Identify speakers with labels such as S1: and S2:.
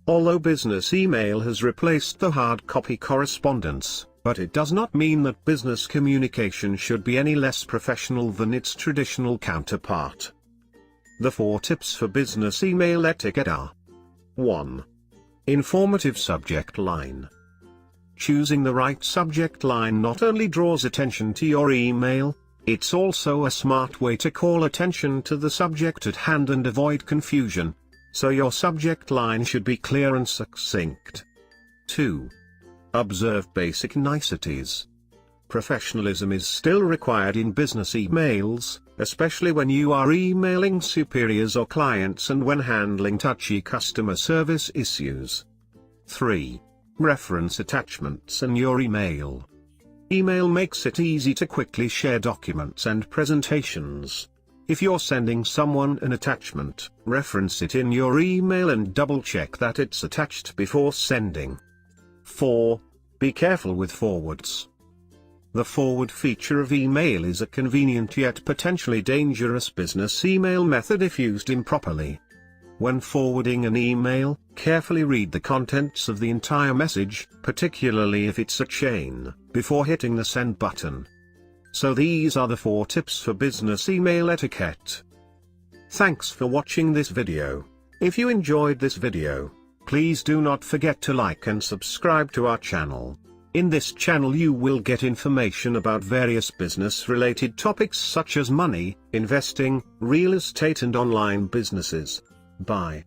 S1: Although business email has replaced the hard copy correspondence, but it does not mean that business communication should be any less professional than its traditional counterpart. The 4 tips for business email etiquette are: 1. Informative subject line. Choosing the right subject line not only draws attention to your email, it's also a smart way to call attention to the subject at hand and avoid confusion, so your subject line should be clear and succinct. 2. Observe basic niceties. Professionalism is still required in business emails, especially when you are emailing superiors or clients and when handling touchy customer service issues. 3. Reference attachments in your email. Email makes it easy to quickly share documents and presentations. If you're sending someone an attachment, reference it in your email and double-check that it's attached before sending. 4. Be careful with forwards. The forward feature of email is a convenient yet potentially dangerous business email method if used improperly. When forwarding an email, carefully read the contents of the entire message, particularly if it's a chain, before hitting the send button. So these are the 4 tips for business email etiquette. Thanks for watching this video. If you enjoyed this video, please do not forget to like and subscribe to our channel. In this channel you will get information about various business-related topics such as money, investing, real estate and online businesses. Bye.